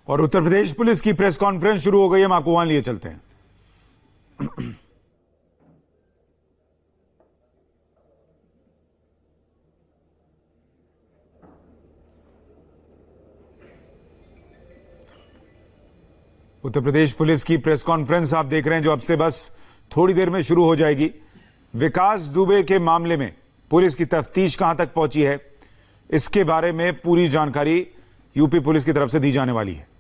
और उत्तर प्रदेश पुलिस की press conference शुरू हो गई है। हम आपको वहां लिए चलते हैं। उत्तर प्रदेश पुलिस की प्रेस कॉन्फ्रेंस आप देख रहे हैं, जो अब से बस थोड़ी देर में शुरू हो जाएगी। विकास दुबे के मामले में पुलिस की तफ्तीश कहां तक पहुंची है, इसके बारे में पूरी जानकारी यूपी पुलिस की तरफ से दी जाने वाली है।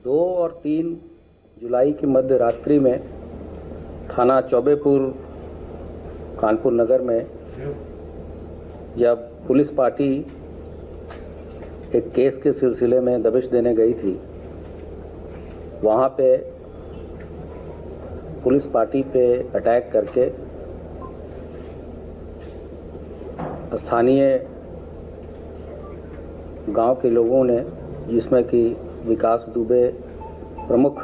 दो और 3 जुलाई की मध्य रात्रि में थाना चौबेपुर कानपुर नगर में जब पुलिस पार्टी एक केस के सिलसिले में दबिश देने गई थी, वहां पे पुलिस पार्टी पे अटैक करके स्थानीय गांव के लोगों ने, जिसमें कि विकास दुबे प्रमुख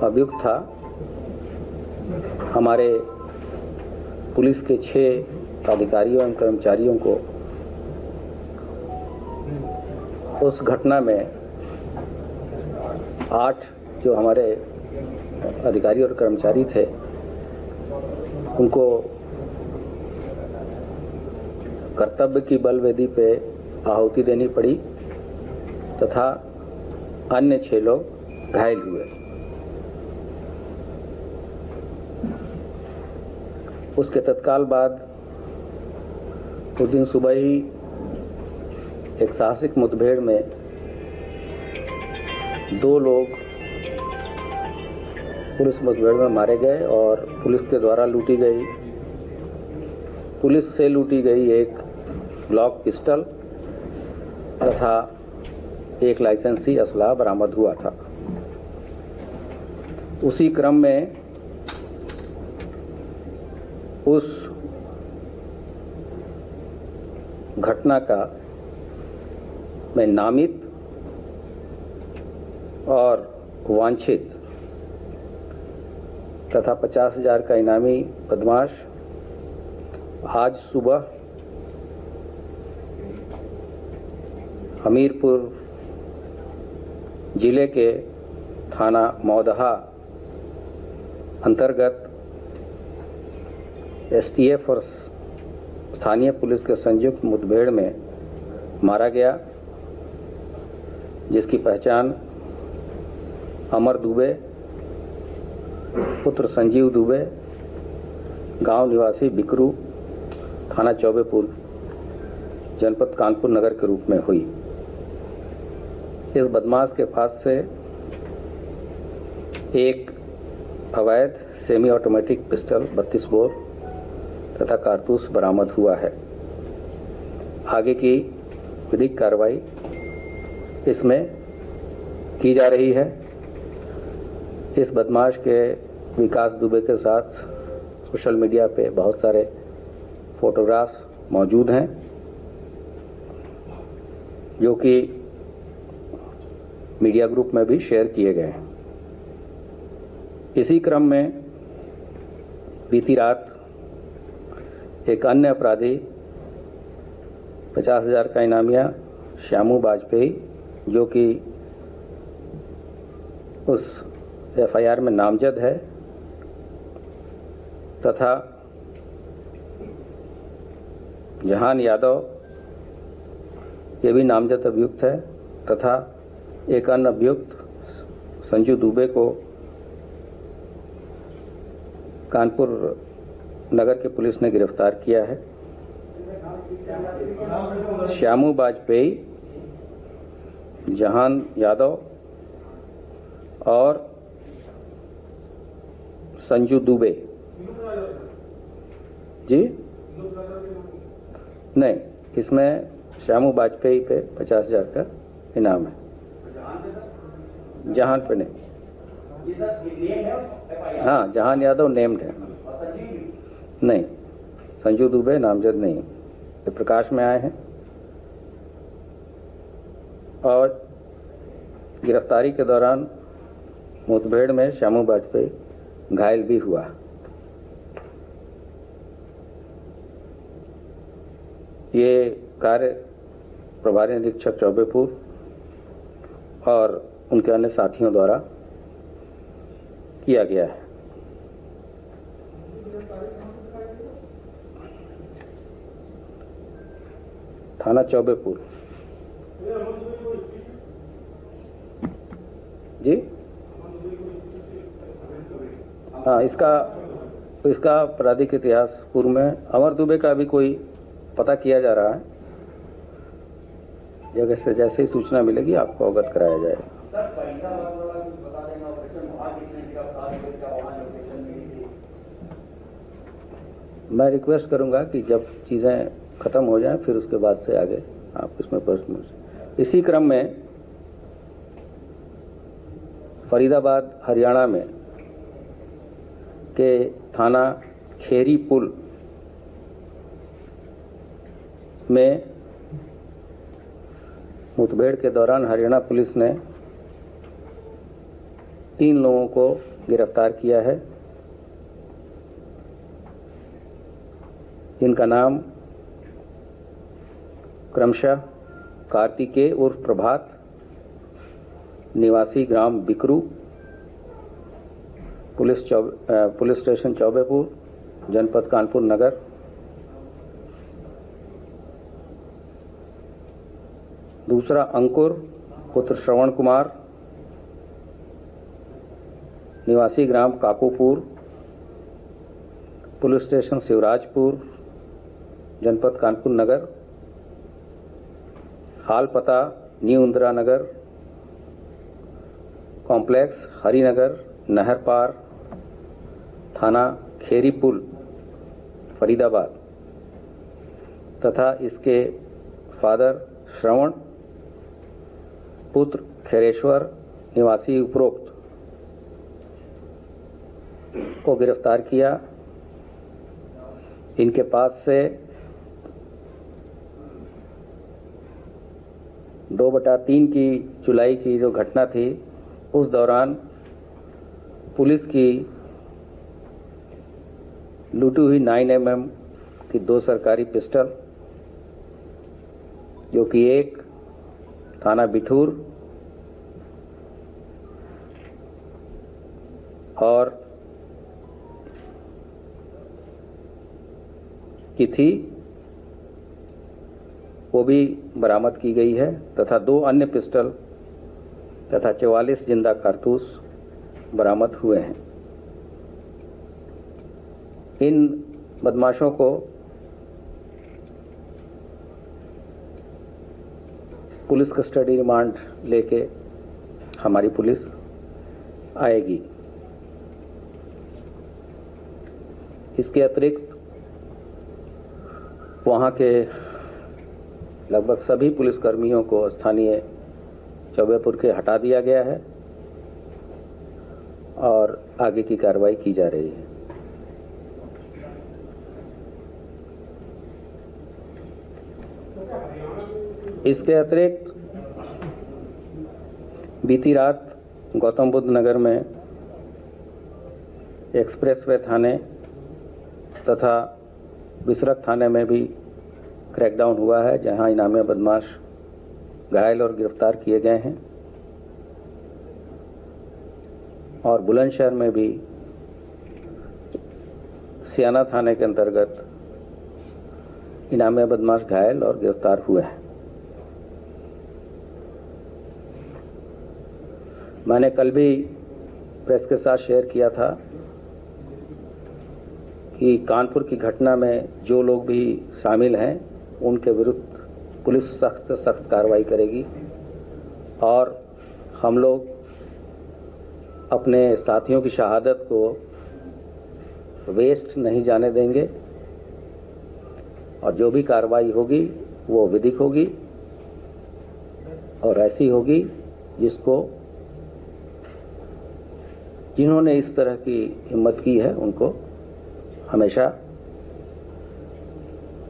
अभियुक्त था, हमारे पुलिस के 6 अधिकारियों एवं कर्मचारियों को उस घटना में 8 जो हमारे अधिकारी और कर्मचारी थे, उनको कर्तव्य की बलवेदी पे आहुति देनी पड़ी तथा अन्य 6 लोग घायल हुए। उसके तत्काल बाद उस दिन सुबह ही एक साहसिक मुठभेड़ में 2 लोग पुलिस मुठभेड़ में मारे गए और पुलिस के द्वारा पुलिस से लूटी गई एक ग्लॉक पिस्टल तथा एक लाइसेंसी असला बरामद हुआ था। उसी क्रम में उस घटना का में नामित और वांछित तथा 50,000 का इनामी बदमाश आज सुबह हमीरपुर जिले के थाना मौदहा अंतर्गत एसटीएफ और स्थानीय पुलिस के संयुक्त मुठभेड़ में मारा गया, जिसकी पहचान अमर दुबे पुत्र संजीव दुबे, गांव निवासी बिकरू, थाना चौबेपुर, जनपद कानपुर नगर के रूप में हुई। इस बदमाश के पास से एक अवैध सेमी ऑटोमेटिक पिस्टल 32 बोर तथा कारतूस बरामद हुआ है। आगे की विधिक कार्रवाई इसमें की जा रही है। इस बदमाश के विकास दुबे के साथ सोशल मीडिया पे बहुत सारे फोटोग्राफ्स मौजूद हैं, जो कि मीडिया ग्रुप में भी शेयर किए गए हैं। इसी क्रम में बीती रात एक अन्य अपराधी 50,000 का इनामिया श्यामू वाजपेयी, जो कि उस एफआईआर में नामजद है, तथा जहान यादव, ये भी नामजद अभियुक्त है, तथा एक अन्य अभियुक्त संजू दुबे को कानपुर नगर की पुलिस ने गिरफ्तार किया है। श्यामू वाजपेयी, जहान यादव और संजू दुबे जी नहीं, इसमें श्यामू वाजपेयी पे 50,000 का इनाम है, जहान पे नहीं। हाँ, जहान यादव नेम्ड है, नहीं, संजू दुबे नामजद नहीं, ये प्रकाश में आए हैं। और गिरफ्तारी के दौरान मुठभेड़ में श्यामू वाजपेयी घायल भी हुआ। ये कार्य प्रभारी निरीक्षक चौबेपुर और उनके अन्य साथियों द्वारा किया गया है। थाना चौबेपुर जी। हाँ, इसका आपराधिक इतिहास पूर्व में अमर दुबे का भी कोई पता किया जा रहा है। जगह से जैसे ही सूचना मिलेगी आपको अवगत कराया जाएगा। मैं रिक्वेस्ट करूंगा कि जब चीजें खत्म हो जाएं फिर उसके बाद से आगे आप इसमें प्रश्न। इसी क्रम में फरीदाबाद हरियाणा में के थाना खेरी पुल में मुठभेड़ के दौरान हरियाणा पुलिस ने 3 लोगों को गिरफ्तार किया है, जिनका नाम क्रमशः कार्तिकेय उर्फ प्रभात निवासी ग्राम बिकरू, पुलिस स्टेशन चौबेपुर, जनपद कानपुर नगर, दूसरा अंकुर पुत्र श्रवण कुमार निवासी ग्राम काकूपुर, पुलिस स्टेशन शिवराजपुर, जनपद कानपुर नगर, हाल पता न्यू इंदिरा नगर कॉम्प्लेक्स, हरिनगर, नहर पार, थाना खेरी पुल, फरीदाबाद, तथा इसके फादर श्रवण पुत्र खैरेश्वर निवासी उपरोक्त को गिरफ्तार किया। इनके पास से 2/3 की जुलाई की जो घटना थी उस दौरान पुलिस की लूटी हुई 9mm की 2 सरकारी पिस्टल, जो कि एक थाना बिठूर और की थी, वो भी बरामद की गई है, तथा 2 अन्य पिस्टल तथा 44 जिंदा कारतूस बरामद हुए हैं। इन बदमाशों को पुलिस कस्टडी रिमांड लेके हमारी पुलिस आएगी। इसके अतिरिक्त वहाँ के लगभग सभी पुलिसकर्मियों को स्थानीय चौबेपुर के हटा दिया गया है और आगे की कार्रवाई की जा रही है। इसके अतिरिक्त बीती रात गौतम बुद्ध नगर में एक्सप्रेसवे थाने तथा बिसरत थाने में भी क्रैकडाउन हुआ है, जहां इनामी बदमाश घायल और गिरफ्तार किए गए हैं। और बुलंदशहर में भी सियाना थाने के अंतर्गत इनामी बदमाश घायल और गिरफ्तार हुए हैं। मैंने कल भी प्रेस के साथ शेयर किया था कि कानपुर की घटना में जो लोग भी शामिल हैं उनके विरुद्ध पुलिस सख्त से सख्त कार्रवाई करेगी और हम लोग अपने साथियों की शहादत को वेस्ट नहीं जाने देंगे और जो भी कार्रवाई होगी वो विधिक होगी और ऐसी होगी जिन्होंने इस तरह की हिम्मत की है उनको हमेशा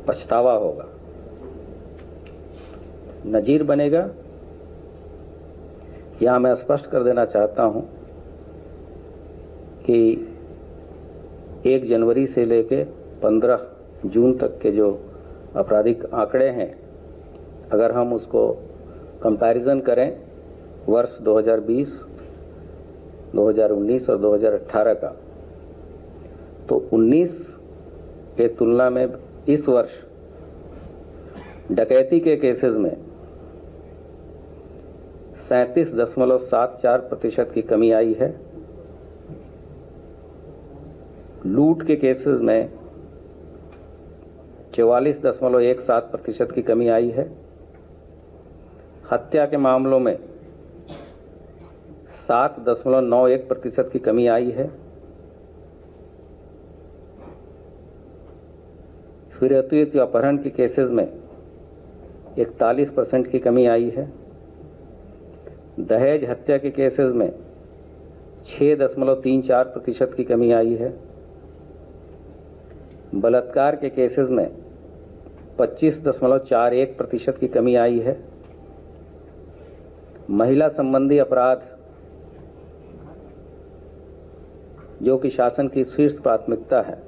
पछतावा होगा, नजीर बनेगा। यहां मैं स्पष्ट कर देना चाहता हूं कि 1 जनवरी से लेकर 15 जून तक के जो आपराधिक आंकड़े हैं, अगर हम उसको कंपैरिजन करें वर्ष 2020, 2019 और 2018 का, तो 19 के तुलना में इस वर्ष डकैती के केसेस में 37.74% की कमी आई है। लूट के केसेस में 44.17% की कमी आई है। हत्या के मामलों में 7.91% की कमी आई है। फिरौती अपहरण के केसेस में 41% की कमी आई है। दहेज हत्या के केसेस में 6.34% की कमी आई है। बलात्कार के केसेस में 25.41% की कमी आई है। महिला संबंधी अपराध, जो कि शासन की शीर्ष प्राथमिकता है,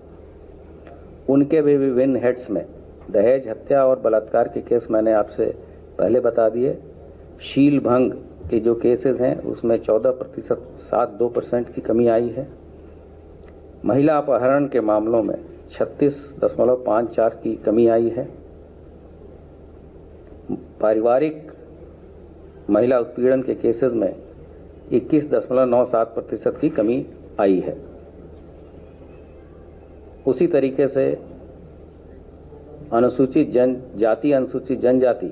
उनके भी विभिन्न हेड्स में दहेज हत्या और बलात्कार के केस मैंने आपसे पहले बता दिए। शील भंग के जो केसेस हैं उसमें 14.72% की कमी आई है। महिला अपहरण के मामलों में 36.54 की कमी आई है। पारिवारिक महिला उत्पीड़न के केसेस में 21.97% की कमी आई है। उसी तरीके से अनुसूचित जाति अनुसूचित जनजाति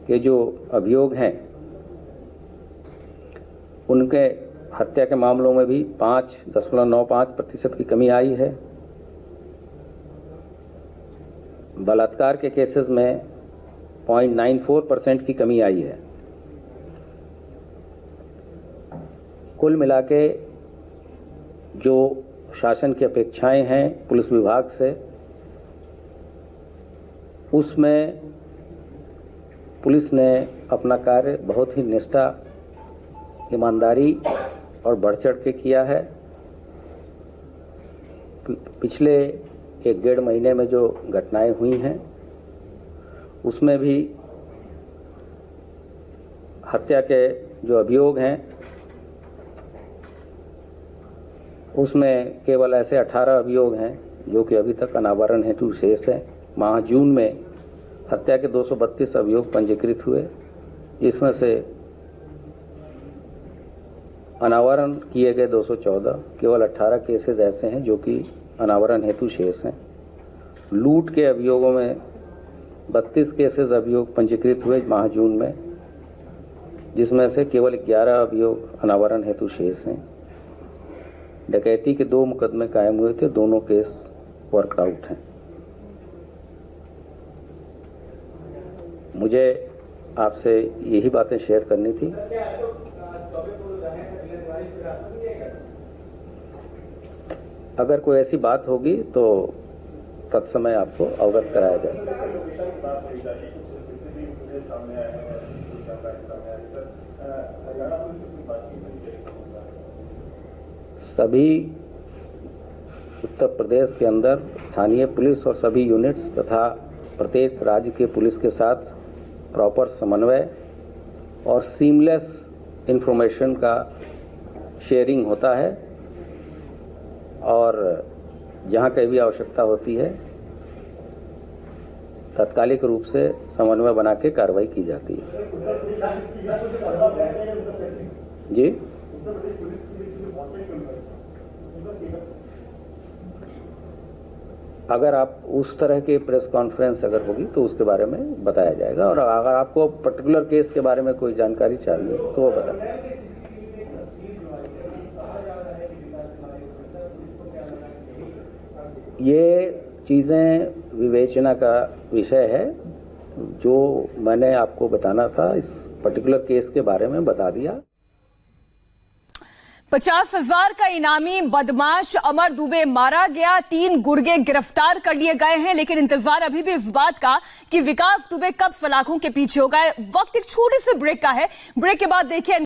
के जो अभियोग हैं, उनके हत्या के मामलों में भी 5.95% की कमी आई है। बलात्कार के केसेस में 0.94% की कमी आई है। कुल मिलाके जो शासन की अपेक्षाएं हैं पुलिस विभाग से, उसमें पुलिस ने अपना कार्य बहुत ही निष्ठा, ईमानदारी और बढ़-चढ़ के किया है। पिछले 1-1.5 महीने में जो घटनाएं हुई हैं, उसमें भी हत्या के जो अभियोग हैं, उसमें केवल ऐसे 18 अभियोग हैं जो कि अभी तक अनावरण हेतु शेष है। माह जून में हत्या के 232 अभियोग पंजीकृत हुए, जिसमें से अनावरण किए गए 214, केवल 18 केसेस ऐसे हैं जो कि अनावरण हेतु शेष हैं। लूट के अभियोगों में 32 केसेस अभियोग पंजीकृत हुए माह जून में, जिसमें से केवल 11 अभियोग अनावरण हेतु शेष हैं। डकैती के 2 मुकदमे कायम हुए थे, दोनों केस वर्कड आउट हैं। मुझे आपसे यही बातें शेयर करनी थी। अगर कोई ऐसी बात होगी तो तत्समय आपको अवगत कराया जाएगा। सभी उत्तर प्रदेश के अंदर स्थानीय पुलिस और सभी यूनिट्स तथा प्रत्येक राज्य के पुलिस के साथ प्रॉपर समन्वय और सीमलेस इंफॉर्मेशन का शेयरिंग होता है, और जहां कहीं भी आवश्यकता होती है तात्कालिक रूप से समन्वय बना के कार्रवाई की जाती है। जी, अगर आप उस तरह की प्रेस कॉन्फ्रेंस अगर होगी तो उसके बारे में बताया जाएगा, और अगर आपको पर्टिकुलर केस के बारे में कोई जानकारी चाहिए तो वो बताएं। ये चीजें विवेचना का विषय है। जो मैंने आपको बताना था इस पर्टिकुलर केस के बारे में बता दिया। 50,000 का इनामी बदमाश अमर दुबे मारा गया, 3 गुर्गे गिरफ्तार कर लिए गए हैं, लेकिन इंतजार अभी भी इस बात का कि विकास दुबे कब सलाखों के पीछे होगा। वक्त एक छोटे से ब्रेक का है। ब्रेक के बाद देखिए